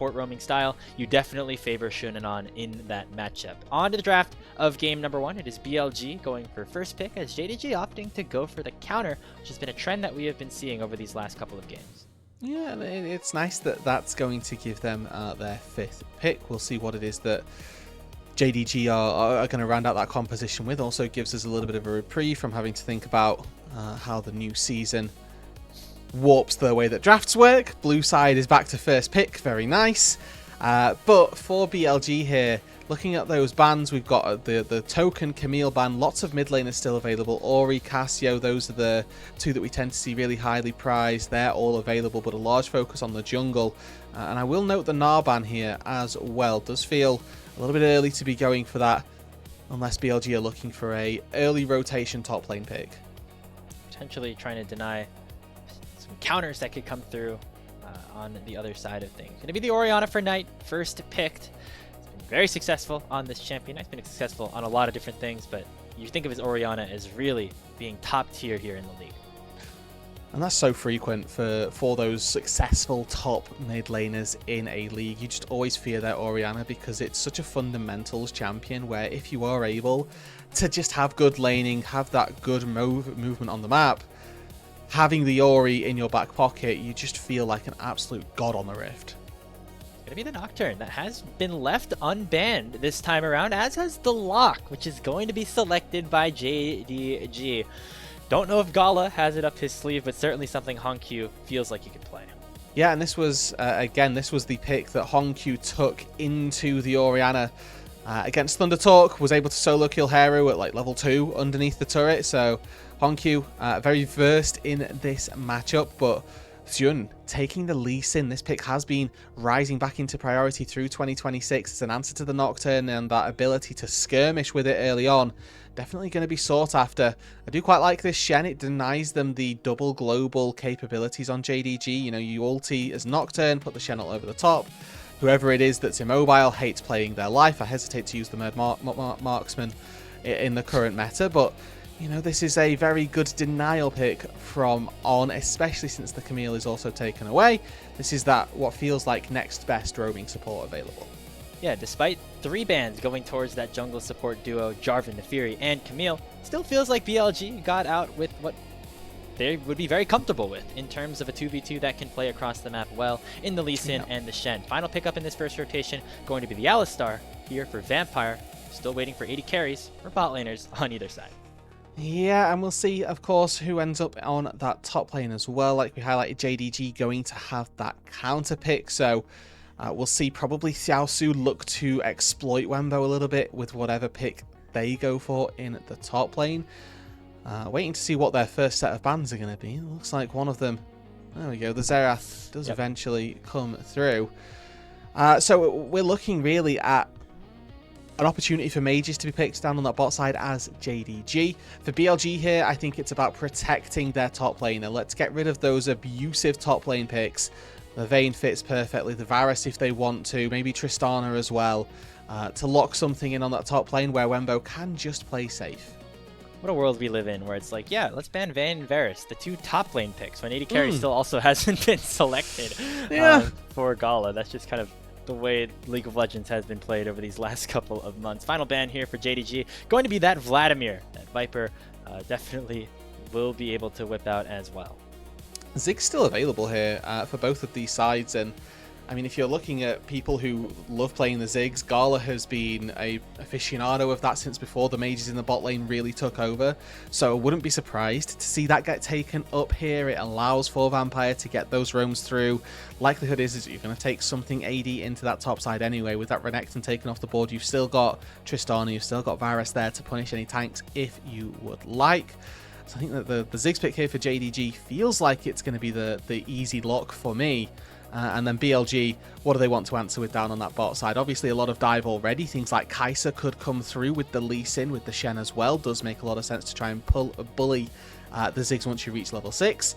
support roaming style, you definitely favor Shunanon in that matchup. On to the draft of game number 1. It is BLG going for first pick, as JDG opting to go for the counter, which has been a trend that we have been seeing over these last couple of games. Yeah, it's nice that that's going to give them their 5th pick. We'll see what it is that JDG are going to round out that composition with. Also gives us a little bit of a reprieve from having to think about how the new season warps the way that drafts work. Blue side is back to first pick, very nice. But for BLG here, looking at those bans, we've got the token Camille ban, lots of mid laners still available. Ori, Cassio, those are the 2 that we tend to see really highly prized. They're all available, but a large focus on the jungle. And I will note the Gnar ban here as well. Does feel a little bit early to be going for that, unless BLG are looking for a early rotation top lane pick. Potentially trying to deny some counters that could come through on the other side of things. Going to be the Orianna for Knight, first picked. Very successful on this champion. He's been successful on a lot of different things, but you think of his Orianna as really being top tier here in the league. And that's so frequent for those successful top mid laners in a league. You just always fear their Orianna because it's such a fundamentals champion where if you are able to just have good laning, have that good movement on the map, having the Ori in your back pocket, you just feel like an absolute god on the Rift. Going to be the Nocturne that has been left unbanned this time around, as has the Lock, which is going to be selected by JDG. Don't know if Gala has it up his sleeve, but certainly something HongQ feels like he could play. Yeah, and this was, again, this was the pick that HongQ took into the Orianna against Thunder Talk, was able to solo kill Hero at like level 2 underneath the turret, so HongQ very versed in this matchup, but Jun taking the Lee Sin. This pick has been rising back into priority through 2026. It's an answer to the Nocturne, and that ability to skirmish with it early on definitely going to be sought after. I do quite like this Shen. It denies them the double global capabilities on JDG. You know, you ulti as Nocturne, put the Shen all over the top. Whoever it is that's immobile hates playing their life. I hesitate to use the word marksman in the current meta, but you know, this is a very good denial pick from On, especially since the Camille is also taken away. This is that what feels like next best roaming support available. Yeah, despite 3 bans going towards that jungle support duo, Jarvan, Naafiri, and Camille, still feels like BLG got out with what they would be very comfortable with in terms of a 2v2 that can play across the map well in the Lee Sin and the Shen. Final pickup in this first rotation going to be the Alistar here for Vampire. Still waiting for 80 carries for bot laners on either side. Yeah, and we'll see, of course, who ends up on that top lane as well. Like we highlighted, JDG going to have that counter pick, so we'll see probably Xiaoxu look to exploit Wenbo a little bit with whatever pick they go for in the top lane. Waiting to see what their first set of bans are going to be. It looks like one of them, there we go, the Xerath does eventually come through. So we're looking really at an opportunity for mages to be picked down on that bot side as JDG. For BLG here, I think it's about protecting their top laner. Let's get rid of those abusive top lane picks. The Vayne fits perfectly, the Varus if they want to, maybe Tristana as well, to lock something in on that top lane where Wenbo can just play safe. What a world we live in where it's like, yeah, let's ban Vayne and Varus, the 2 top lane picks, when 80 carry still also hasn't been selected for Gala. That's just kind of the way League of Legends has been played over these last couple of months. Final ban here for JDG, going to be that Vladimir. That Viper definitely will be able to whip out as well. Zig's still available here for both of these sides, and I mean, if you're looking at people who love playing the Ziggs, Gala has been a aficionado of that since before the mages in the bot lane really took over. So I wouldn't be surprised to see that get taken up here. It allows for Vampire to get those roams through. Likelihood is you're going to take something AD into that top side anyway. With that Renekton taken off the board, you've still got Tristana, you've still got Varus there to punish any tanks if you would like. So I think that the Ziggs pick here for JDG feels like it's going to be the easy lock for me. And then BLG, what do they want to answer with down on that bot side? Obviously a lot of dive already. Things like Kai'Sa could come through with the Lee Sin, with the Shen as well. Does make a lot of sense to try and bully the Ziggs once you reach level 6.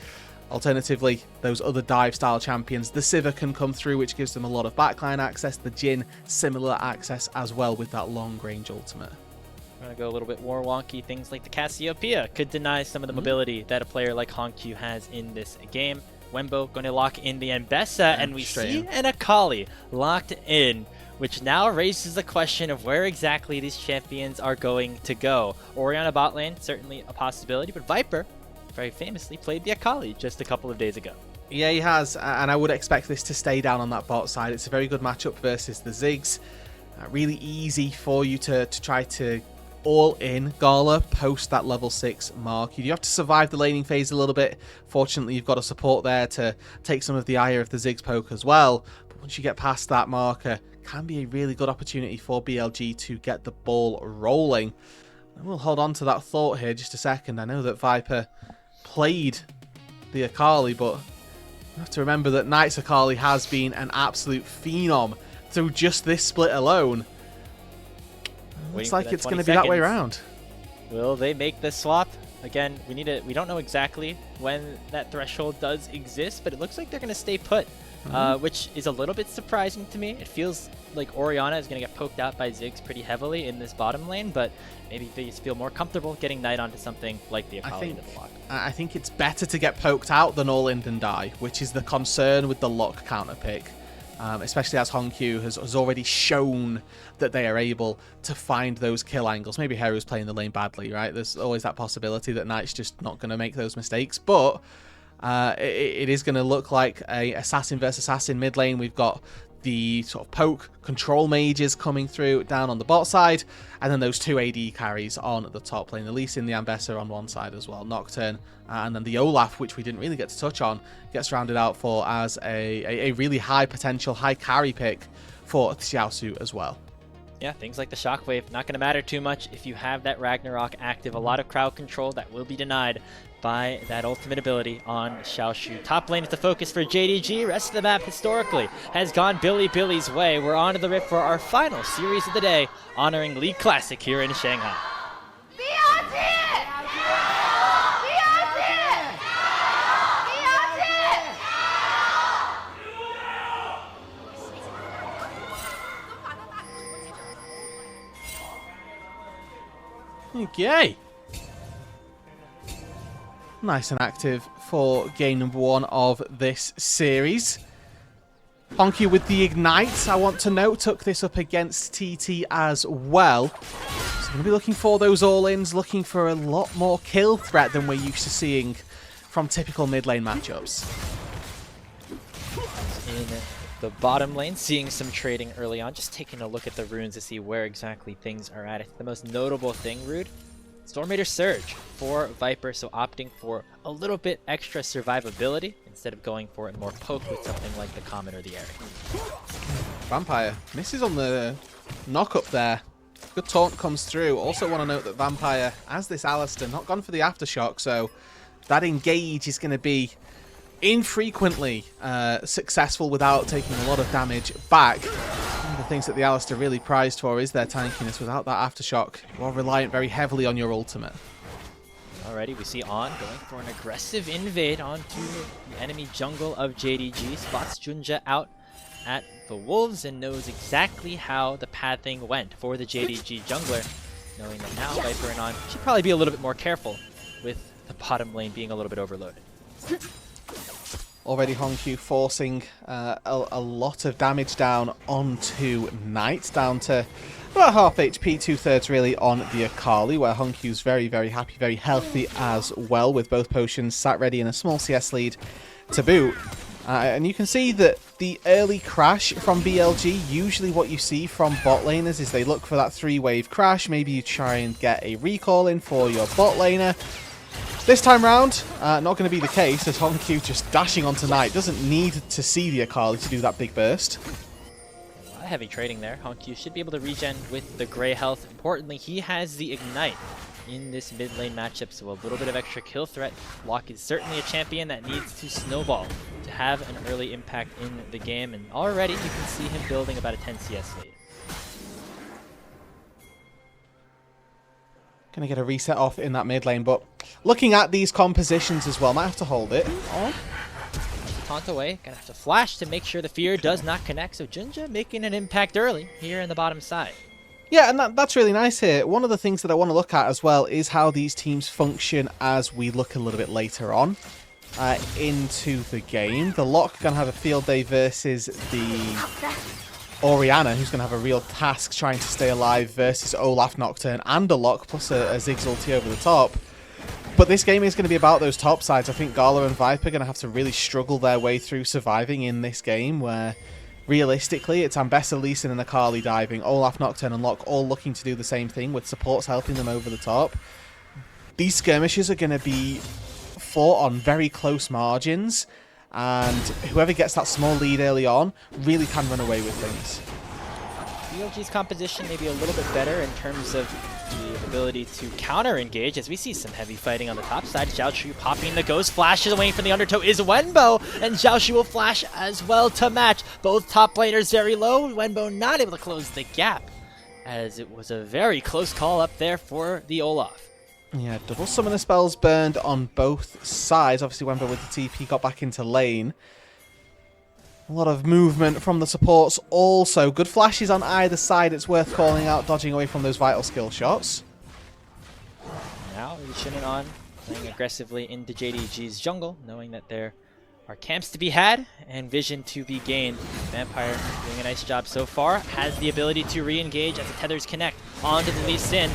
Alternatively, those other dive style champions, the Sivir can come through, which gives them a lot of backline access. The Jhin, similar access as well with that long range ultimate. I'm going to go a little bit more wonky. Things like the Cassiopeia could deny some of the mobility that a player like HongQ has in this game. Wenbo going to lock in the Ambessa, and we straight see in. an Akali locked in, which now raises the question of where exactly these champions are going to go. Orianna bot lane, certainly a possibility, but Viper, very famously, played the Akali just a couple of days ago. Yeah, he has, and I would expect this to stay down on that bot side. It's a very good matchup versus the Ziggs. Really easy for you to try to all in Gala post that level 6 mark. You do have to survive the laning phase a little bit. Fortunately, you've got a support there to take some of the ire of the Ziggs poke as well. But once you get past that marker, can be a really good opportunity for BLG to get the ball rolling. And we'll hold on to that thought here just a second. I know that Viper played the Akali, but you have to remember that Knight's Akali has been an absolute phenom through just this split alone. Looks like it's going to be that way around. Will they make the swap? Again, we don't know exactly when that threshold does exist, but it looks like they're going to stay put, which is a little bit surprising to me. It feels like Orianna is going to get poked out by Ziggs pretty heavily in this bottom lane, but maybe they just feel more comfortable getting Knight onto something like the Akali into the lock. I think it's better to get poked out than all in than die, which is the concern with the lock counter pick. Especially as HongQ has already shown that they are able to find those kill angles. Maybe Heru's playing the lane badly, right? There's always that possibility that Knight's just not going to make those mistakes. But it is going to look like a assassin versus assassin mid lane. We've got the sort of poke control mages coming through down on the bot side, and then those two AD carries on the top lane. Elise in the Ambessa on one side as well, Nocturne, and then the Olaf, which we didn't really get to touch on, gets rounded out for as a really high potential, high carry pick for Xiaoxu as well. Yeah, things like the Shockwave, not going to matter too much if you have that Ragnarok active. A lot of crowd control that will be denied by that ultimate ability on Xiaoxu. Top lane is the focus for JDG. Rest of the map historically has gone Bilibili's way. We're on to the rip for our final series of the day, honoring League Classic here in Shanghai. Okay. Nice and active for game number 1 of this series. HongQ with the Ignite, I want to note, took this up against TT as well. So going to be looking for those all-ins, looking for a lot more kill threat than we're used to seeing from typical mid lane matchups. In the bottom lane, seeing some trading early on, just taking a look at the runes to see where exactly things are at. I think the most notable thing, Roodood, Stormrader Surge for Viper, so opting for a little bit extra survivability instead of going for a more poke with something like the Comet or the Air. Vampire misses on the knock up there. Good taunt comes through. Also want to note that Vampire, as this Alistair, not gone for the Aftershock, so that engage is going to be infrequently successful without taking a lot of damage back. One of the things that the Alistair really prized for is their tankiness. Without that Aftershock, you are reliant very heavily on your ultimate. Alrighty, we see On going for an aggressive invade onto the enemy jungle of JDG. Spots JunJia out at the Wolves and knows exactly how the pathing went for the JDG jungler, knowing that now Viper and On should probably be a little bit more careful with the bottom lane being a little bit overloaded. Already HongQ forcing a lot of damage down onto Knight, down to about half HP, 2/3 really on the Akali, where HongQ's very, very happy, very healthy as well, with both potions sat ready and a small CS lead to boot. And you can see that the early crash from BLG, usually what you see from bot laners is they look for that 3-wave crash, maybe you try and get a recall in for your bot laner. This time round, not going to be the case, as HongQ just dashing onto Knight. Doesn't need to see the Akali to do that big burst. A lot of heavy trading there. HongQ should be able to regen with the gray health. Importantly, he has the Ignite in this mid lane matchup, so a little bit of extra kill threat. Locke is certainly a champion that needs to snowball to have an early impact in the game, and already you can see him building about a 10 CS lead. Gonna get a reset off in that mid lane, but looking at these compositions as well, might have to hold it. Oh. Taunt away, gonna have to flash to make sure the fear does not connect, so JunJia making an impact early here in the bottom side. Yeah, and that's really nice here. One of the things that I want to look at as well is how these teams function as we look a little bit later on. into the game. The Lock going to have a field day versus the Orianna, who's going to have a real task trying to stay alive versus Olaf, Nocturne, and a Lock, plus a Ziggs ulti over the top. But this game is going to be about those top sides. I think Gala and Viper are going to have to really struggle their way through surviving in this game, where realistically it's Ambessa, Lee Sin, and Akali diving, Olaf, Nocturne, and Lock all looking to do the same thing, with supports helping them over the top. These skirmishes are going to be fought on very close margins, and whoever gets that small lead early on really can run away with things. BLG's composition may be a little bit better in terms of the ability to counter-engage, as we see some heavy fighting on the top side. Xiaoxu popping the ghost, flashes away from the undertow is Wenbo, and Xiaoxu will flash as well to match. Both top laners very low, Wenbo not able to close the gap, as it was a very close call up there for the Olaf. Yeah, double summoner spells burned on both sides. Obviously Wenbo with the TP got back into lane. A lot of movement from the supports also. Good flashes on either side, it's worth calling out, dodging away from those vital skill shots. Now Shin'en on, playing aggressively into JDG's jungle, knowing that there are camps to be had and vision to be gained. Vampire doing a nice job so far, has the ability to re-engage as the tethers connect onto the Lee Sin.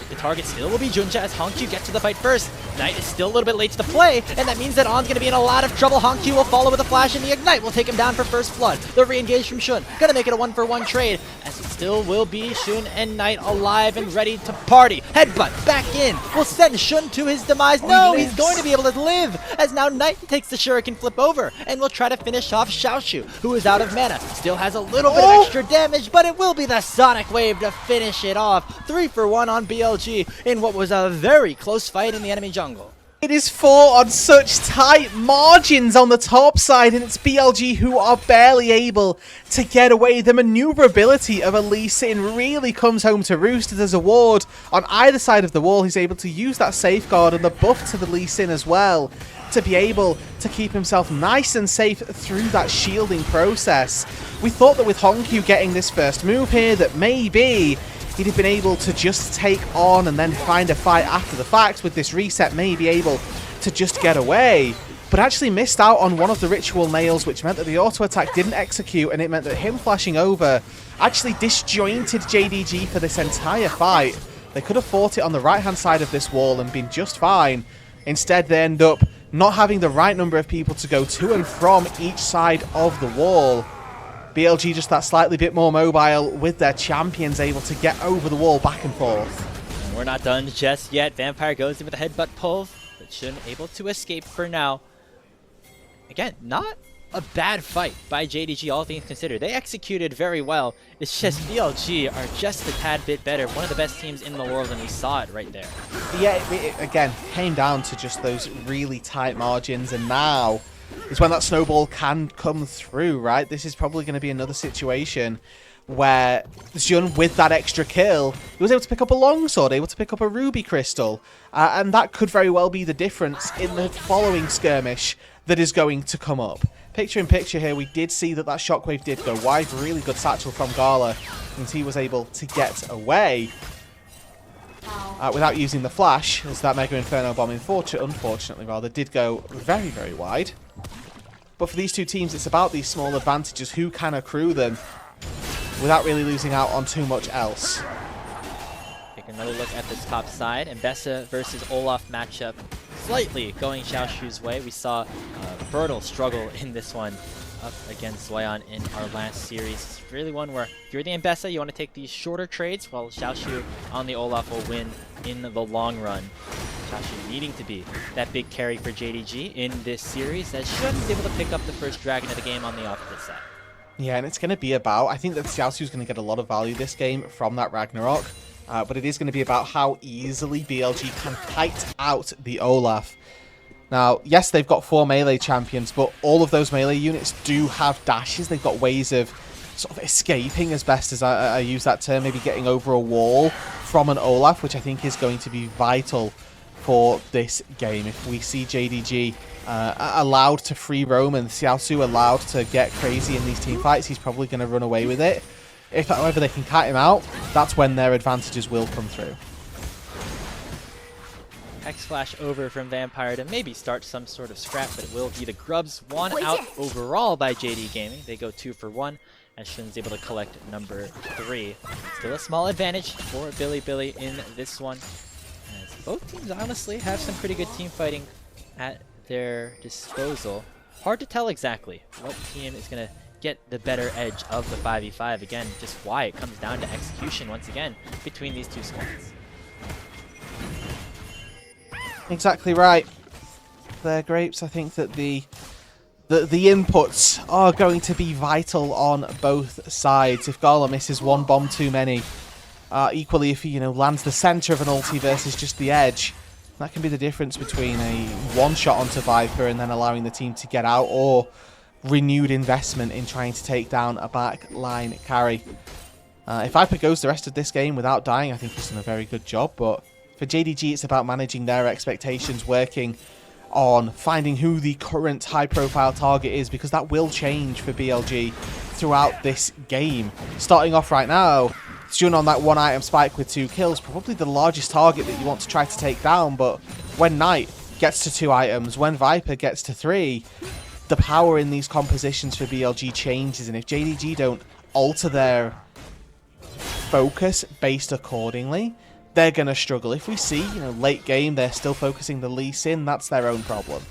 The target still will be JunJia as HongQ gets to the fight first. Knight is still a little bit late to the play, and that means that On's going to be in a lot of trouble. HongQ will follow with a flash, and the Ignite will take him down for first blood. The re-engage from Shun, going to make it a 1-for-1 trade, as it still will be Shun and Knight alive and ready to party. Headbutt back in will send Shun to his demise. No, he's going to be able to live, as now Knight takes the Shuriken flip over, and will try to finish off Xiaoxu, who is out of mana. Still has a little bit of extra damage, but it will be the Sonic Wave to finish it off. 3-for-1 on BLG in what was a very close fight in the enemy jungle. It is fought on such tight margins on the top side, and it's BLG who are barely able to get away. The maneuverability of a Lee Sin really comes home to roost. There's a ward on either side of the wall. He's able to use that safeguard and the buff to the Lee Sin as well to be able to keep himself nice and safe through that shielding process. We thought that with HongQ getting this first move here, that maybe he'd have been able to just take on and then find a fight after the fact. With this reset, may be able to just get away, but actually missed out on one of the ritual nails, which meant that the auto attack didn't execute, and it meant that him flashing over actually disjointed JDG for this entire fight. They could have fought it on the right hand side of this wall and been just fine. Instead they end up not having the right number of people to go to and from each side of the wall. BLG just that slightly bit more mobile, with their champions able to get over the wall back and forth. And we're not done just yet. Vampire goes in with a headbutt pull, but Shun able to escape for now. Again, not a bad fight by JDG, all things considered. They executed very well. It's just BLG are just a tad bit better. One of the best teams in the world, and we saw it right there. Yeah, it again came down to just those really tight margins, and now is when that snowball can come through, right? This is probably going to be another situation where Jun, with that extra kill, he was able to pick up a longsword, able to pick up a ruby crystal, and that could very well be the difference in the following skirmish that is going to come up. Picture in picture here, we did see that shockwave did go wide. Really good satchel from Gala, and he was able to get away without using the flash, as that Mega Inferno Bomb, unfortunately rather, did go very, very wide. But for these two teams, it's about these small advantages, who can accrue them without really losing out on too much else. Take another look at this top side. Ambessa versus Olaf matchup slightly going Xiaoxu's way. We saw Bertle struggle in this one up against Zoyan in our last series. It's really one where if you're the Ambessa, you want to take these shorter trades, while Xiaoxu on the Olaf will win in the long run. Xiaoxu needing to be that big carry for JDG in this series, as Shun is able to pick up the first dragon of the game on the opposite side. Yeah, and it's going to be about, I think that Xiaoxu is going to get a lot of value this game from that Ragnarok, but it is going to be about how easily BLG can kite out the Olaf. Now, yes, they've got 4 melee champions, but all of those melee units do have dashes. They've got ways of sort of escaping, as best as I use that term, maybe getting over a wall from an Olaf, which I think is going to be vital for this game. If we see JDG allowed to free roam and Xiaoxu allowed to get crazy in these team fights, he's probably going to run away with it. If, however, they can kite him out, that's when their advantages will come through. X Flash over from Vampire to maybe start some sort of scrap, but it will be the Grubs. One out overall by JDG Gaming. They go 2 for 1, and Shun's able to collect number 3. Still a small advantage for Bilibili in this one, as both teams honestly have some pretty good team fighting at their disposal. Hard to tell exactly what team is going to get the better edge of the 5v5. Again, just why it comes down to execution once again between these two squads. Exactly right there, Grapes. I think that the inputs are going to be vital on both sides. If Gala misses one bomb too many, equally if he lands the center of an ulti versus just the edge, that can be the difference between a one-shot onto Viper and then allowing the team to get out, or renewed investment in trying to take down a back line carry. If Viper goes the rest of this game without dying, I think he's done a very good job, but for JDG it's about managing their expectations, working on finding who the current high-profile target is, because that will change for BLG throughout this game. Starting off right now, Jun on that one item spike with 2 kills, probably the largest target that you want to try to take down, but when Knight gets to 2 items, when Viper gets to 3, the power in these compositions for BLG changes, and if JDG don't alter their focus based accordingly, they're going to struggle. If we see, late game, they're still focusing the Lee Sin, that's their own problem.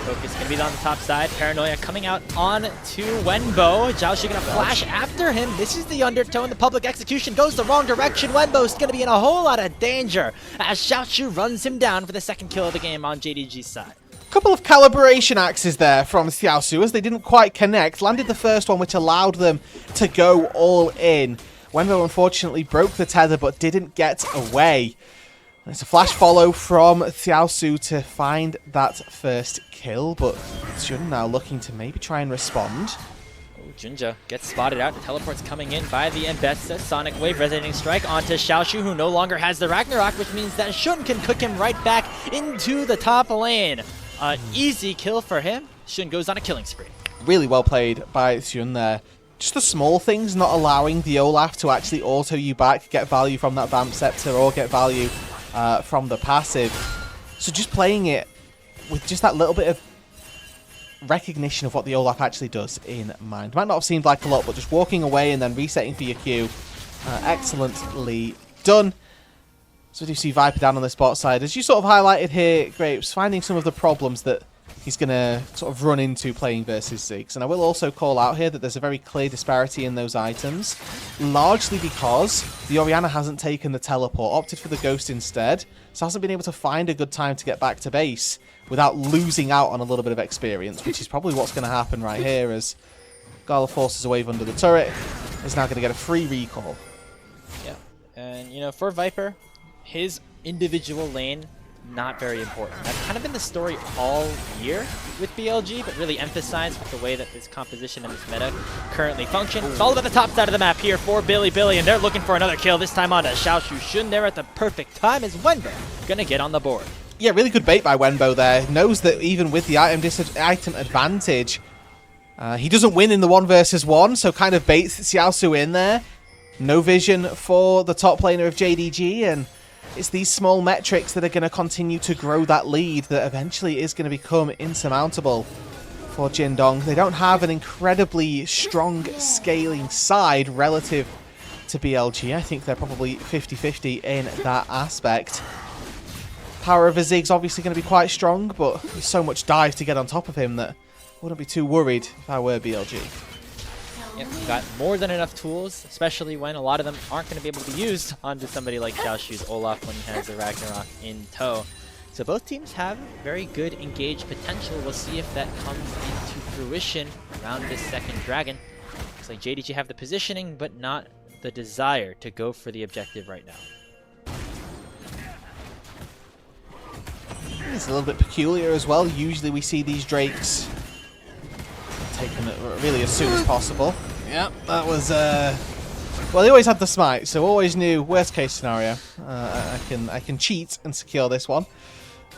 Focus going to be on the top side. Paranoia coming out on to Wenbo. Xiaoxu going to flash after him. This is the undertone. The public execution goes the wrong direction. Wenbo's going to be in a whole lot of danger as Xiaoxu runs him down for the second kill of the game on JDG's side. Couple of calibration axes there from Xiaoxu as they didn't quite connect. Landed the first one, which allowed them to go all in. Wenbo unfortunately broke the tether but didn't get away. And it's a flash follow from Xiaoxu to find that first kill, but Jun now looking to maybe try and respond. Oh, JunJia gets spotted out. The teleport's coming in by the Embessa. Sonic Wave resonating strike onto Xiaoxu, who no longer has the Ragnarok, which means that Shun can cook him right back into the top lane. Easy kill for him. Shun goes on a killing spree. Really well played by Jun there. Just the small things, not allowing the Olaf to actually auto you back, get value from that Vamp Scepter, or get value from the passive. So just playing it with just that little bit of recognition of what the Olaf actually does in mind. Might not have seemed like a lot, but just walking away and then resetting for your Q. Excellently done. So we do see Viper down on the spot side. As you sort of highlighted here, Grapes, finding some of the problems that he's going to sort of run into playing versus Ziggs. And I will also call out here that there's a very clear disparity in those items, largely because the Orianna hasn't taken the teleport, opted for the Ghost instead, so hasn't been able to find a good time to get back to base without losing out on a little bit of experience, which is probably what's going to happen right here as Gala forces a wave under the turret, is now going to get a free recall. Yeah, and for Viper, his individual lane, not very important. That's kind of been the story all year with BLG, but really emphasized with the way that this composition and this meta currently function. It's all about the top side of the map here for Bilibili, and they're looking for another kill, this time on to Xiaoxu Shun there at the perfect time as Wenbo gonna get on the board. Yeah, really good bait by Wenbo there. Knows that even with the item advantage, he doesn't win in the 1 versus 1, so kind of baits Xiaoxu in there. No vision for the top laner of JDG, and it's these small metrics that are going to continue to grow that lead that eventually is going to become insurmountable for Jindong. They don't have an incredibly strong scaling side relative to BLG. I think they're probably 50-50 in that aspect. Power of a Zig's obviously going to be quite strong, but there's so much dive to get on top of him that I wouldn't be too worried if I were BLG. Yep, you got more than enough tools, especially when a lot of them aren't going to be able to be used onto somebody like Xiaoxu's Olaf when he has the Ragnarok in tow. So both teams have very good engaged potential. We'll see if that comes into fruition around this second dragon. Looks like JDG have the positioning, but not the desire to go for the objective right now. It's a little bit peculiar as well. Usually we see these Drakes taken really as soon as possible. Yeah, that was well, they always had the smite, so always knew worst case scenario. I can cheat and secure this one.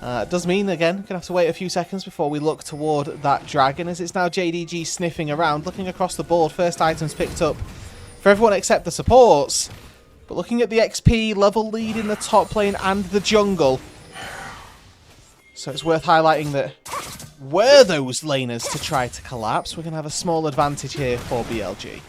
It does mean again gonna have to wait a few seconds before we look toward that dragon, as it's now JDG sniffing around, looking across the board. First items picked up for everyone except the supports, But looking at the XP level lead in the top lane and the jungle, so it's worth highlighting that were those laners to try to collapse, we're going to have a small advantage here for BLG.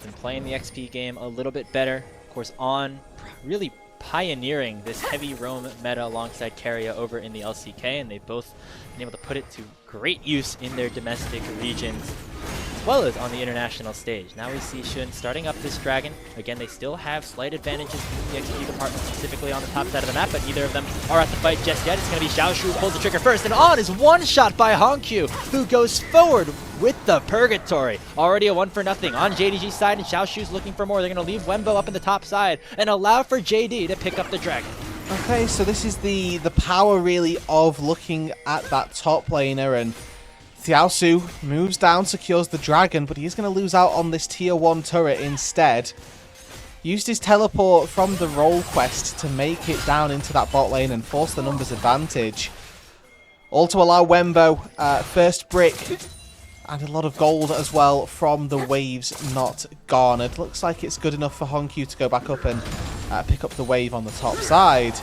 Been playing the XP game a little bit better. Of course, on really pioneering this heavy roam meta alongside Keria over in the LCK, and they've both been able to put it to great use in their domestic regions, as well as on the international stage. Now we see Xun starting up this dragon. Again, they still have slight advantages in the XP department, specifically on the top side of the map, but neither of them are at the fight just yet. It's going to be Xiaoxu who pulls the trigger first, and on is one shot by HongQ, who goes forward with the Purgatory. Already a 1-for-0 on JDG's side, and Xiaoxu's looking for more. They're going to leave Wenbo up in the top side and allow for JD to pick up the dragon. Okay, so this is the power really of looking at that top laner, and Xiaoxu moves down, secures the dragon, but he's going to lose out on this tier 1 turret instead. Used his teleport from the role quest to make it down into that bot lane and force the numbers advantage. All to allow Wenbo first brick and a lot of gold as well from the waves not garnered. Looks like it's good enough for HongQ to go back up and pick up the wave on the top side.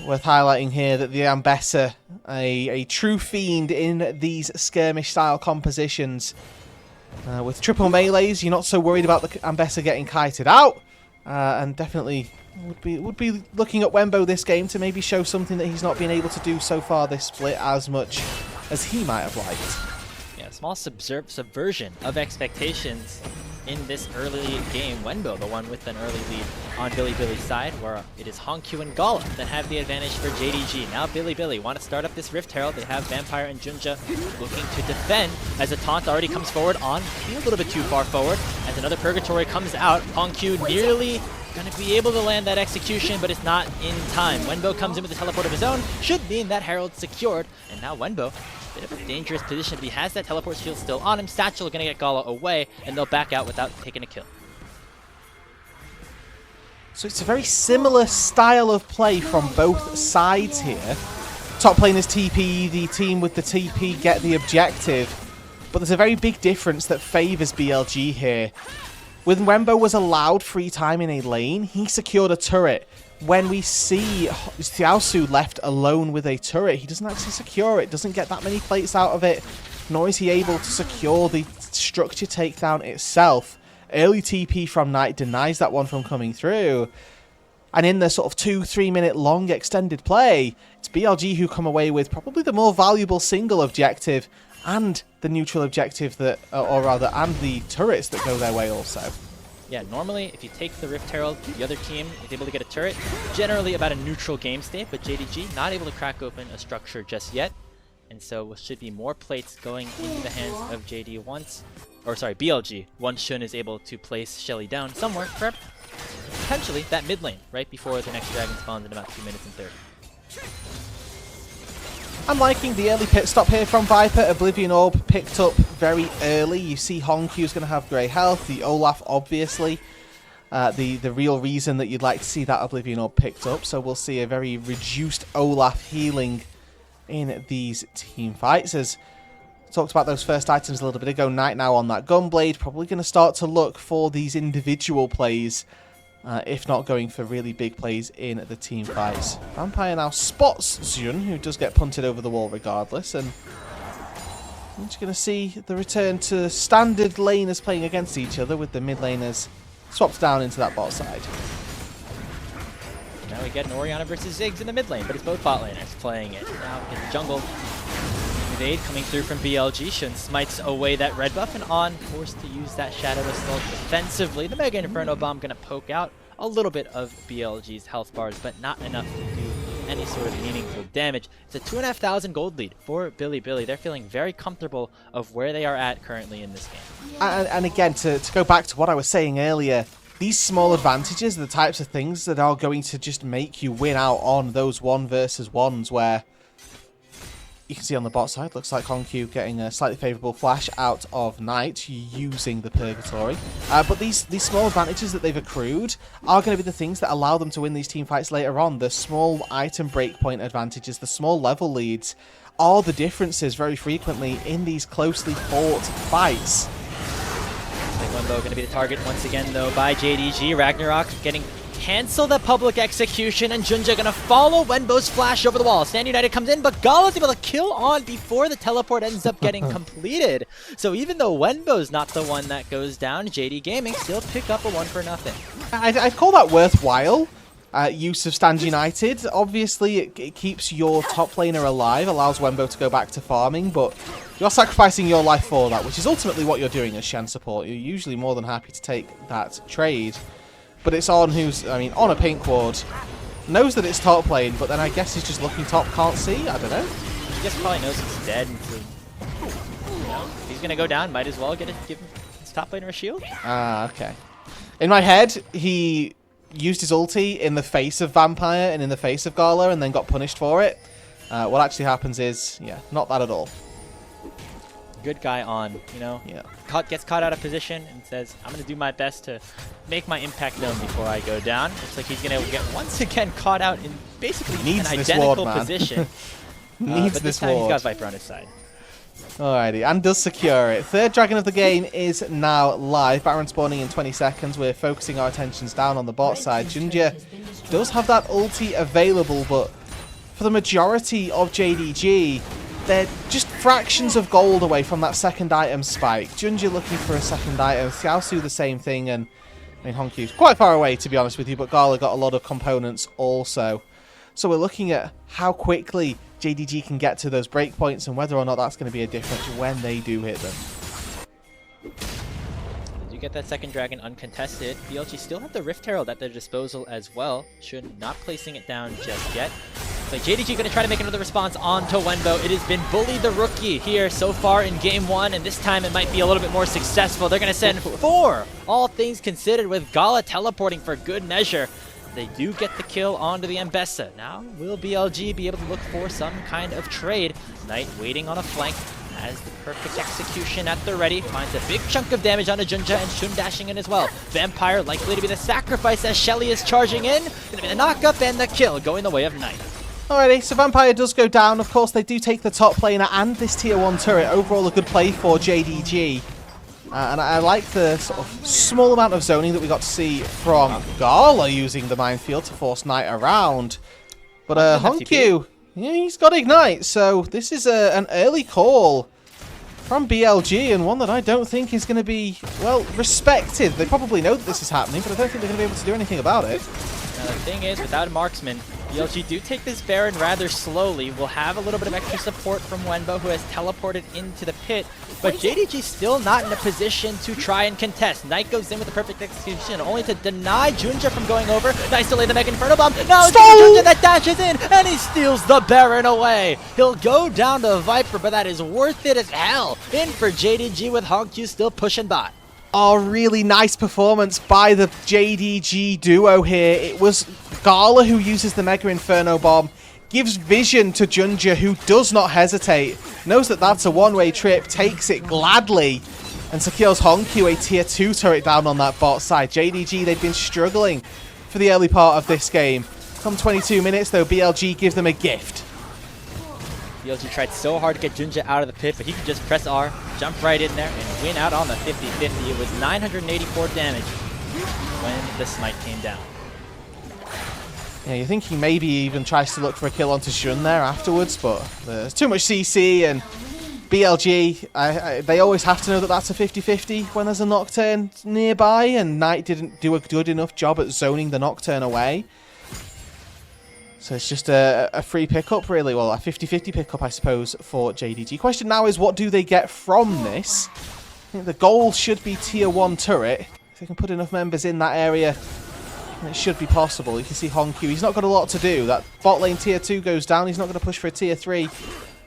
Worth highlighting here that the Ambessa, a true fiend in these skirmish style compositions. With triple melees, you're not so worried about the Ambessa getting kited out, and definitely would be looking at Wenbo this game to maybe show something that he's not been able to do so far this split as much as he might have liked. Yeah, small subversion of expectations in this early game. Wenbo, the one with an early lead on Bilibili's side, where it is HongQ and Gala that have the advantage for JDG. Now Bilibili want to start up this Rift Herald. They have Vampire and JunJia looking to defend as a taunt already comes forward on, a little bit too far forward, as another Purgatory comes out. HongQ nearly going to be able to land that execution, but it's not in time. Wenbo comes in with a teleport of his own, should mean that Herald's secured, and now Wenbo, bit of a dangerous position, but he has that teleport shield still on him. Satchel going to get Gala away, and they'll back out without taking a kill. So it's a very similar style of play from both sides here. Top lane is TP, the team with the TP get the objective, but there's a very big difference that favours BLG here. When Wenbo was allowed free time in a lane, he secured a turret. When we see Xiaoxu left alone with a turret, he doesn't actually secure it, doesn't get that many plates out of it, nor is he able to secure the structure takedown itself. Early TP from Knight denies that one from coming through. And in the sort of 2-3 minute long extended play, it's BLG who come away with probably the more valuable single objective and the neutral objective that, or rather, and the turrets that go their way also. Yeah, normally if you take the Rift Herald, the other team is able to get a turret, generally about a neutral game state, but JDG not able to crack open a structure just yet. And so should be more plates going into the hands of JD once, or sorry, BLG, once Xun is able to place Shelly down somewhere for potentially that mid lane, right before the next dragon spawns in about 2 minutes and 30. I'm liking the early pit stop here from Viper. Oblivion Orb picked up very early. You see HongQ's going to have grey health. The Olaf, obviously, the real reason that you'd like to see that Oblivion Orb picked up. So we'll see a very reduced Olaf healing in these team fights. As talked about those first items a little bit ago, Knight now on that Gunblade. Probably going to start to look for these individual plays, if not going for really big plays in the team fights. Vampire now spots Xun, who does get punted over the wall regardless, and we're just going to see the return to standard laners playing against each other, with the mid laners swapped down into that bot side. Now we get an Orianna versus Ziggs in the mid lane, but it's both bot laners playing it. Now we get the jungle invade coming through from BLG. Xun smites away that red buff, and on forced to use that Shadow Assault defensively. The Mega Inferno Bomb going to poke out a little bit of BLG's health bars, but not enough to do any sort of meaningful damage. It's a 2,500 gold lead for Bilibili. They're feeling very comfortable of where they are at currently in this game. And again, to go back to what I was saying earlier, these small advantages are the types of things that are going to just make you win out on those 1 versus 1s, where you can see on the bot side, looks like HongQ getting a slightly favourable flash out of Knight using the Purgatory. But these small advantages that they've accrued are going to be the things that allow them to win these team fights later on. The small item breakpoint advantages, the small level leads, are the differences very frequently in these closely fought fights. They Wenbo going to be the target once again, though, by JDG. Ragnarok getting cancel the public execution, and JunJia gonna follow Wenbo's flash over the wall. Stand United comes in, but Gala's able to kill on before the teleport ends up getting completed. So even though Wenbo's not the one that goes down, JD Gaming still pick up a 1-0. I'd call that worthwhile. Use of Stand United. Obviously, it keeps your top laner alive, allows Wenbo to go back to farming, but you're sacrificing your life for that, which is ultimately what you're doing as Shen support. You're usually more than happy to take that trade. But it's on who's, I mean, on a pink ward. Knows that it's top lane, but then I guess he's just looking top, can't see? I don't know. I guess probably knows he's dead. And so, you know, if he's going to go down, might as well give him his top laner a shield. Ah, okay. In my head, he used his ulti in the face of Vampire and in the face of Gala and then got punished for it. What actually happens is, yeah, not that at all. Good guy on, you know, yeah. Gets caught out of position and says, I'm going to do my best to make my impact known before I go down. Looks like he's going to get once again caught out in basically an identical position. But this time he's got Viper on his side. Alrighty, and does secure it. Third dragon of the game is now live. Baron spawning in 20 seconds. We're focusing our attentions down on the bot side. JunJia does have that ulti available, but for the majority of JDG, they're just fractions of gold away from that second item spike. JunJia looking for a second item. Xiaoxu the same thing, and I mean HongQ's quite far away to be honest with you, but Gala got a lot of components also. So we're looking at how quickly JDG can get to those breakpoints and whether or not that's going to be a difference when they do hit them. You get that second dragon uncontested. BLG still have the Rift Herald at their disposal as well. Should not placing it down just yet. So JDG going to try to make another response onto Wenbo. It has been Bully the Rookie here so far in Game 1, and this time it might be a little bit more successful. They're going to send 4, all things considered, with Gala teleporting for good measure. They do get the kill onto the Mbessa. Now, will BLG be able to look for some kind of trade? Knight waiting on a flank, has the perfect execution at the ready, finds a big chunk of damage onto JunJia, and Shun dashing in as well. Vampire likely to be the sacrifice as Shelly is charging in. Gonna be the knock-up and the kill going the way of Knight. Alrighty, so Vampire does go down. Of course, they do take the top laner and this tier 1 turret. Overall, a good play for JDG. And I like the sort of small amount of zoning that we got to see from Gala using the minefield to force Knight around. But HongQ, yeah, he's got Ignite, so this is an early call from BLG, and one that I don't think is going to be, well, respected. They probably know that this is happening, but I don't think they're going to be able to do anything about it. Now, the thing is, without a marksman, BLG do take this Baron rather slowly. We'll have a little bit of extra support from Wenbo, who has teleported into the pit, but JDG still not in a position to try and contest. Knight goes in with the perfect execution, only to deny JunJia from going over. Nice to lay the Mega Inferno Bomb. No, JunJia that dashes in, and he steals the Baron away. He'll go down to Viper, but that is worth it as hell. In for JDG with HongQ still pushing bot. Oh, really nice performance by the JDG duo here. It was Gala who uses the Mega Inferno Bomb, gives vision to JunJia, who does not hesitate, knows that that's a one-way trip, takes it gladly, and secures HongQ a tier 2 turret down on that bot side. JDG, they've been struggling for the early part of this game. Come 22 minutes, though, BLG gives them a gift. BLG tried so hard to get JunJia out of the pit, but he could just press R, jump right in there, and win out on the 50-50. It was 984 damage when the smite came down. Yeah, you're thinking maybe he even tries to look for a kill onto Shun there afterwards, but there's too much CC, and BLG, they always have to know that that's a 50-50 when there's a Nocturne nearby, and Knight didn't do a good enough job at zoning the Nocturne away. So it's just a free pickup, really. Well, a 50-50 pickup, I suppose, for JDG. Question now is, what do they get from this? I think the goal should be tier 1 turret. If they can put enough members in that area, it should be possible. You can see HongQ, he's not got a lot to do. That bot lane tier 2 goes down. He's not going to push for a tier 3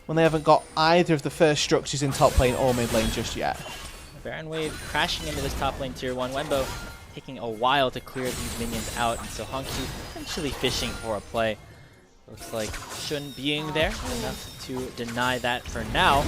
when they haven't got either of the first structures in top lane or mid lane just yet. Baron Wave crashing into this top lane tier 1. Wenbo taking a while to clear these minions out, and so HongQ potentially fishing for a play. Looks like Shun being there enough to deny that for now.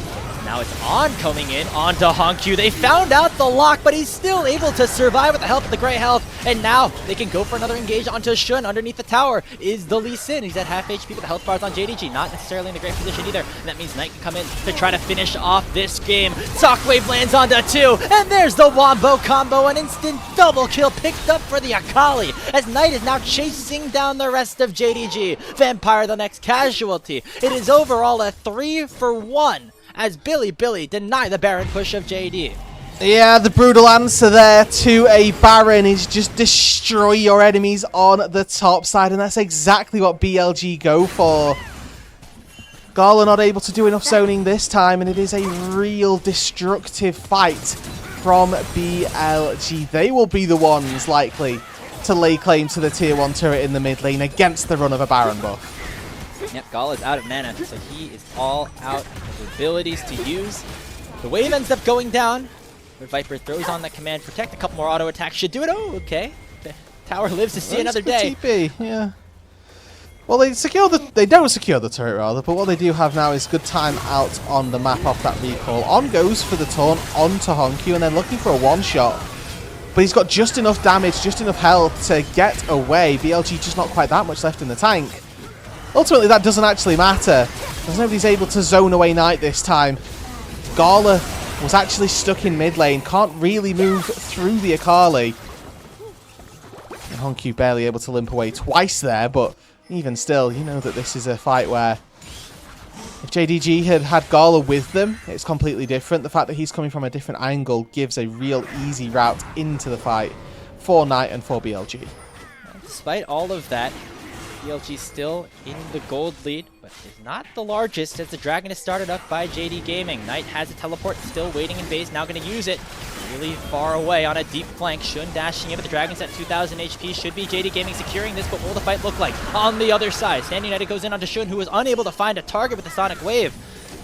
Now it's On coming in onto HongQ. They found out the lock, but he's still able to survive with the help of the Grey Health. And now they can go for another engage onto Shun. Underneath the tower is the Lee Sin. He's at half HP, but the health bars on JDG. Not necessarily in the great position either. And that means Knight can come in to try to finish off this game. Shockwave lands onto 2. And there's the Wenbo combo. An instant double kill picked up for the Akali. As Knight is now chasing down the rest of JDG. Vampire the next casualty. It is overall a 3-for-1 as Bilibili deny the Baron push of JD. Yeah, the brutal answer there to a Baron is just destroy your enemies on the top side, and that's exactly what BLG go for. Gala not able to do enough zoning this time, and it is a real destructive fight from BLG. They will be the ones likely to lay claim to the tier 1 turret in the mid lane against the run of a Baron buff. Yep, Gala's out of mana, so he is all out of abilities to use. The wave ends up going down, but Viper throws on that command protect. A couple more auto attacks should do it. Oh, okay. The tower lives to see another day. TP, yeah. Well, they don't secure the turret rather, but what they do have now is good time out on the map off that recall. On goes for the taunt onto HongQ, and then looking for a one-shot. But he's got just enough damage, just enough health to get away. BLG just not quite that much left in the tank. Ultimately, that doesn't actually matter, as nobody's able to zone away Knight this time. Gala was actually stuck in mid lane, can't really move through the Akali. And HongQ barely able to limp away twice there, but even still, you know that this is a fight where if JDG had had Gala with them, it's completely different. The fact that he's coming from a different angle gives a real easy route into the fight for Knight and for BLG. Despite all of that, BLG still in the gold lead, but is not the largest as the Dragon is started up by JD Gaming. Knight has a teleport still waiting in base, now going to use it really far away on a deep flank. Shun dashing in, but the Dragon's at 2,000 HP. Should be JD Gaming securing this, but what will the fight look like on the other side? Stand United goes in onto Shun, who was unable to find a target with the Sonic Wave.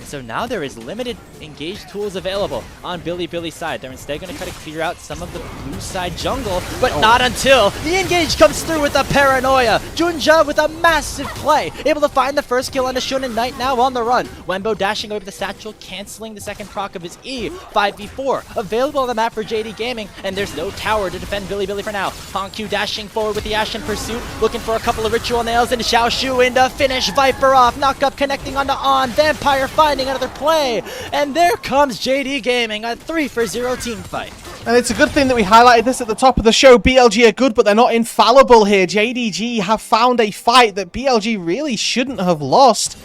So now there is limited engage tools available on Bilibili's side. They're instead going to try to clear out some of the blue side jungle, but not until the engage comes through with the paranoia. JunJia with a massive play, able to find the first kill on the Shun, and Knight now on the run. Wenbo dashing away with the satchel, canceling the second proc of his E. 5v4 available on the map for JD Gaming, and there's no tower to defend Bilibili for now. HongQ dashing forward with the Ashen Pursuit, looking for a couple of ritual nails, and Xiaoxu in to finish Viper off. Knock up connecting onto On. Vampire finding another play, and there comes JD Gaming, a 3-for-0 team fight. And it's a good thing that we highlighted this at the top of the show. BLG are good, but they're not infallible here. JDG have found a fight that BLG really shouldn't have lost.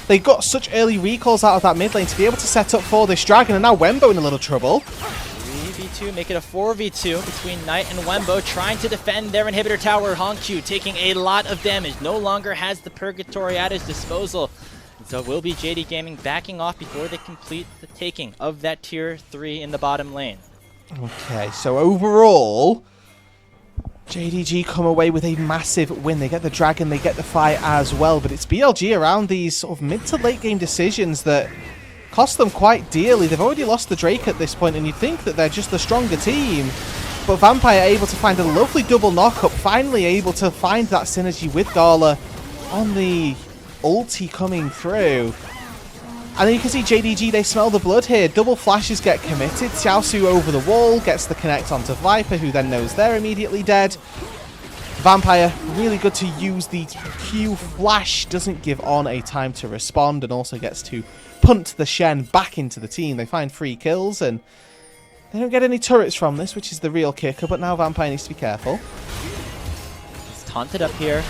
They got such early recalls out of that mid lane to be able to set up for this Dragon, and now Wenbo in a little trouble. 3v2, make it a 4v2 between Knight and Wenbo, trying to defend their inhibitor tower. HongQ taking a lot of damage, no longer has the Purgatory at his disposal. So it will be JD Gaming backing off before they complete the taking of that tier 3 in the bottom lane. Okay, so overall, JDG come away with a massive win. They get the Dragon, they get the fight as well, but it's BLG around these sort of mid to late game decisions that cost them quite dearly. They've already lost the Drake at this point, and you'd think that they're just the stronger team. But Vampire able to find a lovely double knockup, finally able to find that synergy with Gala on the ulti coming through. And then you can see JDG, they smell the blood here. Double flashes get committed. Xiaoxu over the wall, gets the connect onto Viper, who then knows they're immediately dead. Vampire, really good to use the Q flash, doesn't give On a time to respond, and also gets to punt the Shen back into the team. They find 3 kills, and they don't get any turrets from this, which is the real kicker, but now Vampire needs to be careful. He's taunted up here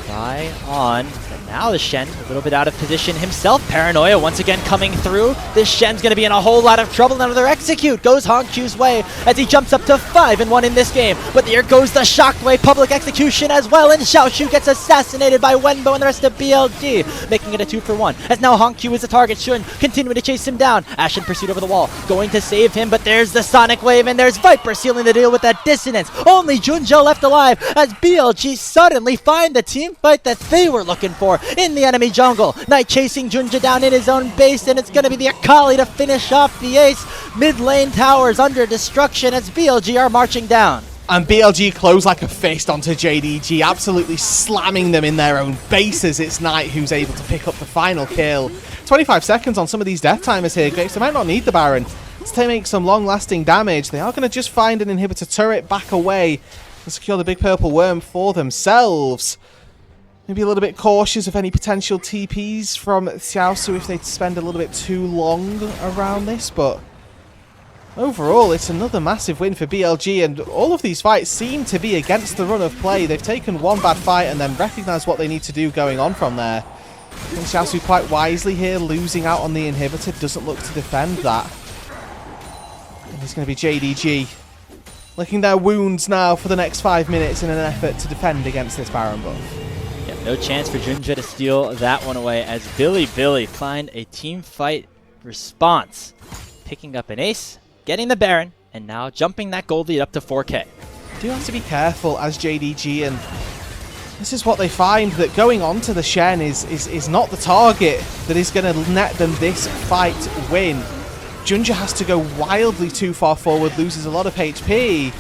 by On, and now the Shen a little bit out of position himself. Paranoia once again coming through. This Shen's going to be in a whole lot of trouble. Another execute goes HongQ's way as he jumps up to 5-1 in this game. But here goes the Shockwave public execution as well, and Xiaoxu gets assassinated by Wenbo and the rest of BLG, making it a 2-for-1. As now HongQ is the target, Shun continuing to chase him down. Ashen Pursuit over the wall, going to save him, but there's the Sonic Wave, and there's Viper sealing the deal with that dissonance. Only JunJia left alive as BLG suddenly find the team fight that they were looking for in the enemy jungle. Knight chasing JunJia down in his own base, and it's going to be the Akali to finish off the ace. Mid lane towers under destruction as BLG are marching down. And BLG close like a fist onto JDG, absolutely slamming them in their own bases. It's Knight who's able to pick up the final kill. 25 seconds on some of these death timers here. Grapes, they might not need the Baron to make some long-lasting damage. They are going to just find an inhibitor turret, back away, and secure the big purple worm for themselves. Maybe a little bit cautious of any potential TPs from Xiaoxu if they spend a little bit too long around this, but overall, it's another massive win for BLG, and all of these fights seem to be against the run of play. They've taken one bad fight and then recognised what they need to do going on from there. I think Xiaoxu quite wisely here, losing out on the inhibitor, doesn't look to defend that. And it's going to be JDG licking their wounds now for the next 5 minutes in an effort to defend against this Baron buff. Yeah, no chance for JunJia to steal that one away as Bilibili find a team fight response, picking up an ace, getting the Baron, and now jumping that gold lead up to 4K. Do have to be careful as JDG, and this is what they find, that going on to the Shen is not the target that is going to net them this fight win. JunJia has to go wildly too far forward, loses a lot of HP.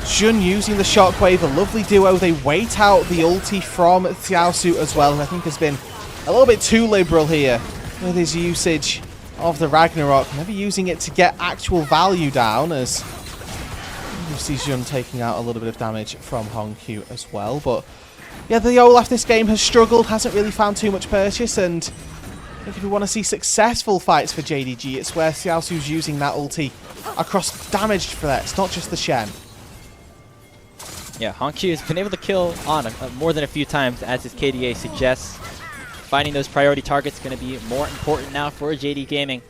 Jun using the shockwave, a lovely duo. They wait out the ulti from Xiaoxu as well, and I think has been a little bit too liberal here with his usage of the Ragnarok, never using it to get actual value down, as you see Jun taking out a little bit of damage from HongQ as well. But yeah, the Olaf this game has struggled, hasn't really found too much purchase, and I think if we want to see successful fights for JDG, it's where Xiaoxu's using that ulti across damaged threats, not just the Shen. Yeah, HongQ has been able to kill on more than a few times, as his KDA suggests. Finding those priority targets is going to be more important now for JDG Gaming.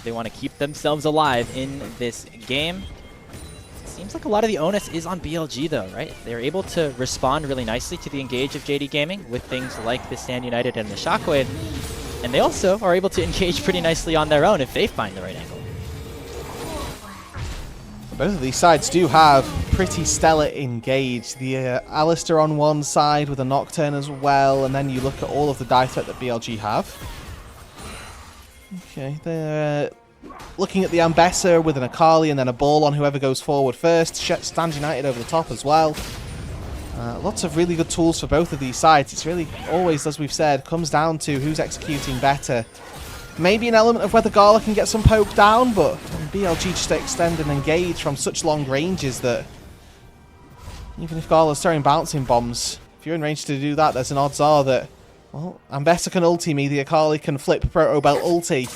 They want to keep themselves alive in this game. Seems like a lot of the onus is on BLG though, right? They're able to respond really nicely to the engage of JDG Gaming with things like the Stand United and the Shockwave. And they also are able to engage pretty nicely on their own if they find the right angle. Both of these sides do have pretty stellar engage. The Alistair on one side with a Nocturne as well, and then you look at all of the die threat that BLG have. Okay, they're looking at the Ambessa with an Akali and then a ball on whoever goes forward first. Stand United over the top as well. Lots of really good tools for both of these sides. It's really always, as we've said, comes down to who's executing better. Maybe an element of whether Gala can get some poke down, but BLG just extend and engage from such long ranges that even if Gala's throwing bouncing bombs, if you're in range to do that, there's an odds are that, well, Ambessa can ulti me, the Akali can flip Proto Belt ulti,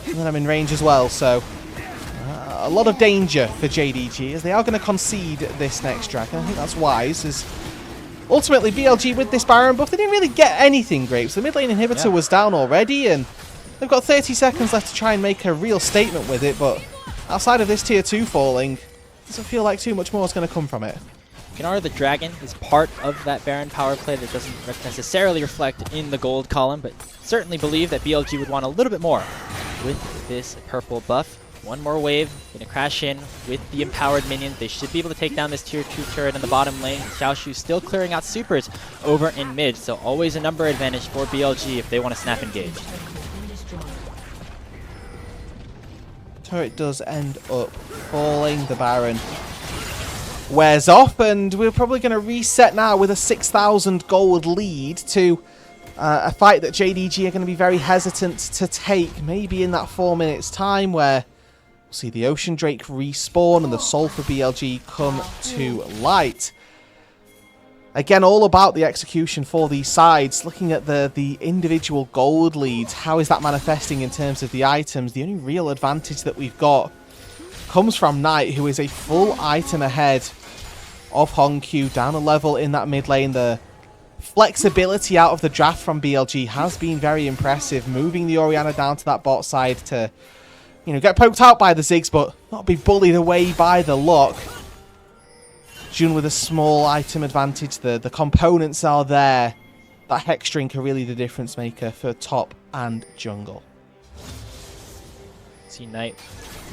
and then I'm in range as well, so a lot of danger for JDG as they are going to concede this next dragon. I think that's wise, as ultimately BLG with this Baron buff, they didn't really get anything great. So the mid lane inhibitor was down already, and they've got 30 seconds left to try and make a real statement with it, but outside of this tier 2 falling, doesn't feel like too much more is going to come from it. Gennaro the Dragon is part of that Baron power play that doesn't necessarily reflect in the gold column, but certainly believe that BLG would want a little bit more with this purple buff. One more wave, going to crash in with the empowered minions. They should be able to take down this tier 2 turret in the bottom lane. Xiaoxu still clearing out supers over in mid, so always a number advantage for BLG if they want to snap engage. Turret does end up falling. The Baron wears off, and we're probably going to reset now with a 6,000 gold lead to a fight that JDG are going to be very hesitant to take. Maybe in that 4 minutes time where we'll see the Ocean Drake respawn and the soul for BLG come to light. Again, all about the execution for these sides. Looking at the individual gold leads, how is that manifesting in terms of the items? The only real advantage that we've got comes from Knight, who is a full item ahead of HongQ, down a level in that mid lane. The flexibility out of the draft from BLG has been very impressive, moving the Orianna down to that bot side to, you know, get poked out by the Ziggs, but not be bullied away by the lock. Jun with a small item advantage. The components are there. That Hex Drink are really the difference maker for top and jungle. See Knight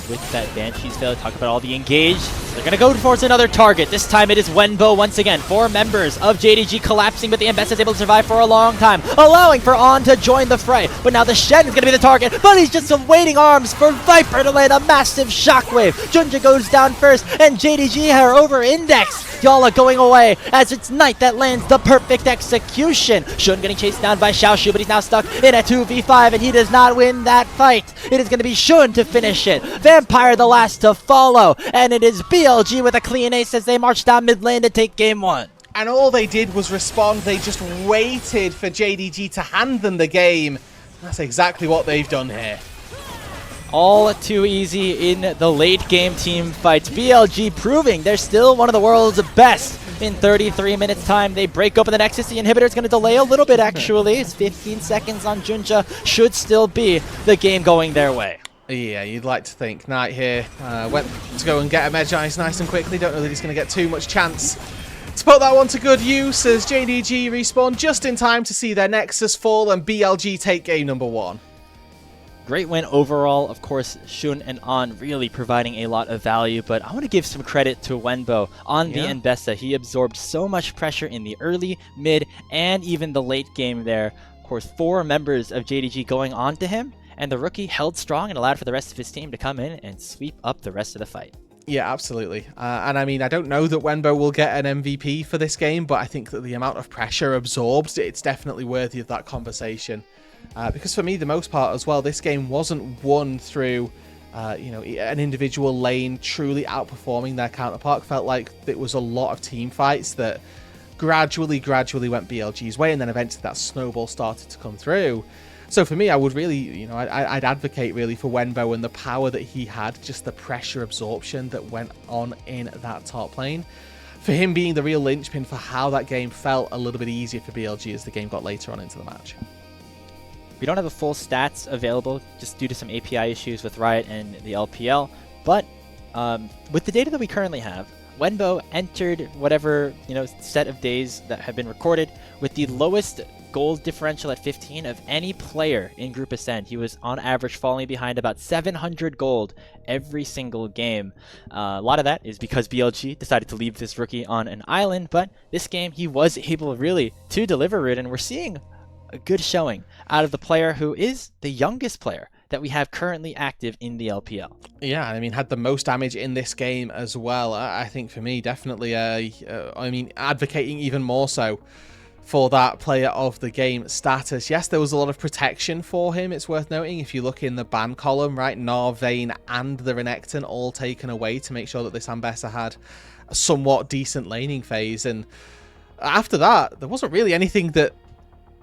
with that Banshee's failure. Talk about all the engage. They're going to go towards another target. This time it is Wenbo once again. 4 members of JDG collapsing, but the Ambessa is able to survive for a long time, allowing for On to join the fray. But now the Shen is going to be the target, but he's just waiting arms for Viper to land a massive shockwave. JunJia goes down first, and JDG are over-indexed. Gala going away as it's Knight that lands the perfect execution. Shun getting chased down by Xiaoxu, but he's now stuck in a 2v5, and he does not win that fight. It is going to be Shun to finish it. Vampire the last to follow, and it is BLG with a clean ace as they march down mid lane to take game 1. And all they did was respond. They just waited for JDG to hand them the game. That's exactly what they've done here. All too easy in the late game team fights. BLG proving they're still one of the world's best. In 33 minutes time, they break open the nexus. The inhibitor is going to delay a little bit, actually. It's 15 seconds on JunJia. Should still be the game going their way. Yeah, you'd like to think. Knight here went to go and get a Medjais nice and quickly. Don't know that he's going to get too much chance to put that one to good use as JDG respawn just in time to see their nexus fall and BLG take game number 1. Great win overall. Of course, Shun and On really providing a lot of value, but I want to give some credit to Wenbo on the Ambessa. He absorbed so much pressure in the early, mid, and even the late game there. Of course, 4 members of JDG going on to him, and the rookie held strong and allowed for the rest of his team to come in and sweep up the rest of the fight. Yeah, absolutely. And I mean, I don't know that Wenbo will get an MVP for this game, but I think that the amount of pressure absorbed, it's definitely worthy of that conversation. Because for me, the most part as well, this game wasn't won through, you know, an individual lane truly outperforming their counterpart. Felt like it was a lot of team fights that gradually went BLG's way, and then eventually that snowball started to come through. So for me, I would really, you know, I'd advocate really for Wenbo and the power that he had, just the pressure absorption that went on in that top lane. For him being the real linchpin for how that game felt a little bit easier for BLG as the game got later on into the match. We don't have the full stats available just due to some API issues with Riot and the LPL, but with the data that we currently have, Wenbo entered whatever, you know, set of days that have been recorded with the lowest gold differential at 15 of any player in Group Ascend. He was on average falling behind about 700 gold every single game. A lot of that is because BLG decided to leave this rookie on an island, but this game he was able really to deliver it, and we're seeing a good showing out of the player who is the youngest player that we have currently active in the LPL. Yeah, I mean, had the most damage in this game as well. I think for me, definitely, I mean, advocating even more so for that player of the game status. Yes, there was a lot of protection for him, it's worth noting. If you look in the ban column, right, Gnar, Vayne, and the Renekton all taken away to make sure that this Ambessa had a somewhat decent laning phase. And after that, there wasn't really anything that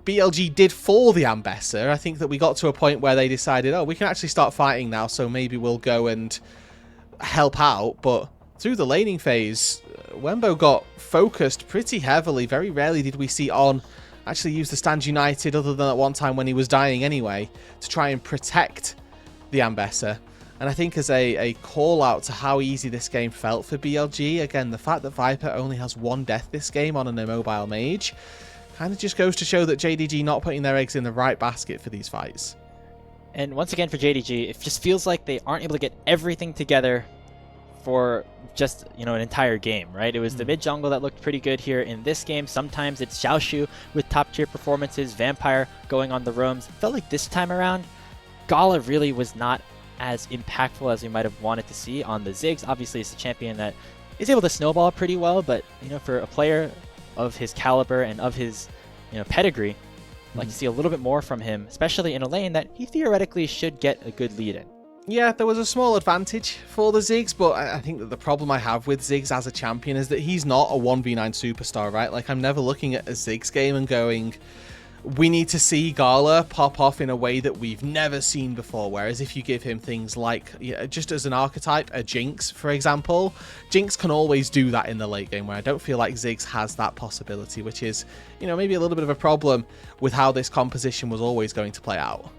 BLG did for the Ambessa. I think that we got to a point where they decided, oh, we can actually start fighting now, so maybe we'll go and help out. But through the laning phase, Wenbo got focused pretty heavily. Very rarely did we see On actually use the Stand United, other than at one time when he was dying anyway, to try and protect the Ambessa. And I think as a call out to how easy this game felt for BLG, again, the fact that Viper only has 1 death this game on an immobile mage kind of just goes to show that JDG not putting their eggs in the right basket for these fights. And once again for JDG, it just feels like they aren't able to get everything together for just, you know, an entire game, right? It was the mid jungle that looked pretty good here in this game. Sometimes it's Xiaoxu with top tier performances, Vampire going on the roams. Felt like this time around, Gala really was not as impactful as we might have wanted to see on the Ziggs. Obviously, it's a champion that is able to snowball pretty well, but, you know, for a player of his caliber and of his, you know, pedigree, I'd like to see a little bit more from him, especially in a lane that he theoretically should get a good lead in. Yeah, there was a small advantage for the Ziggs, but I think that the problem I have with Ziggs as a champion is that he's not a 1v9 superstar, right? Like, I'm never looking at a Ziggs game and going, we need to see Gala pop off in a way that we've never seen before. Whereas if you give him things like, just as an archetype, a Jinx, for example, Jinx can always do that in the late game, where I don't feel like Ziggs has that possibility, which is, you know, maybe a little bit of a problem with how this composition was always going to play out.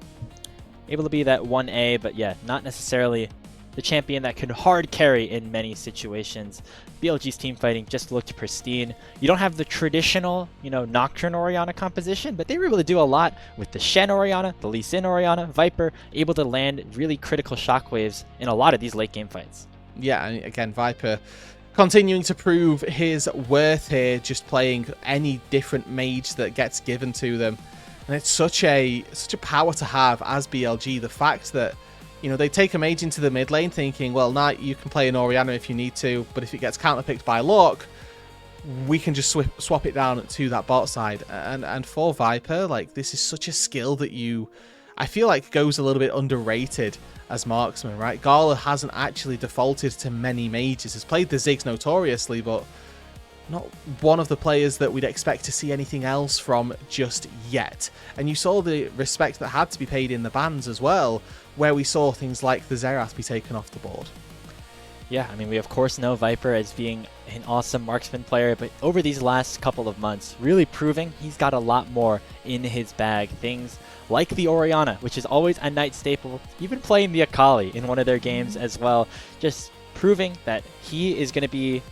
Able to be that 1A, but yeah, not necessarily the champion that could hard carry in many situations. BLG's team fighting just looked pristine. You don't have the traditional, you know, Nocturne Orianna composition, but they were able to do a lot with the Shen Orianna, the Lee Sin Orianna, Viper, able to land really critical shockwaves in a lot of these late game fights. Yeah, and again, Viper continuing to prove his worth here, just playing any different mage that gets given to them. And it's such a power to have as BLG. The fact that, you know, they take a mage into the mid lane thinking, well, now you can play an Orianna if you need to, but if it gets counterpicked by Locke, we can just swap it down to that bot side. And for Viper, like, this is such a skill that I feel like goes a little bit underrated as marksman, right? Gala hasn't actually defaulted to many mages, has played the Ziggs notoriously, but not one of the players that we'd expect to see anything else from just yet. And you saw the respect that had to be paid in the bans as well, where we saw things like the Xerath be taken off the board. Yeah, I mean, we of course know Viper as being an awesome marksman player, but over these last couple of months, really proving he's got a lot more in his bag. Things like the Orianna, which is always a Knight staple, even playing the Akali in one of their games as well, just proving that he is going to be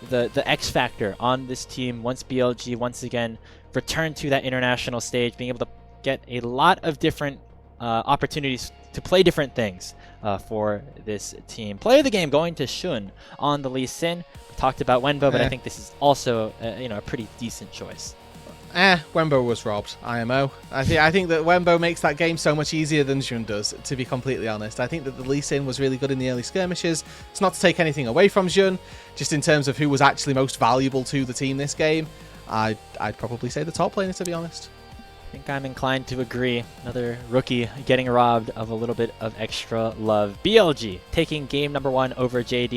the X factor on this team once BLG once again return to that international stage, being able to get a lot of different opportunities to play different things for this team. Player of the game going to Xun on the Lee Sin. We talked about Wenbo, but I think this is also a pretty decent choice. Wenbo was robbed, IMO. I think that Wenbo makes that game so much easier than Xun does, to be completely honest. I think that the Lee Sin was really good in the early skirmishes. It's not to take anything away from Xun, just in terms of who was actually most valuable to the team this game. I'd probably say the top laner, to be honest. I think I'm inclined to agree. Another rookie getting robbed of a little bit of extra love. BLG taking game number 1 over JD.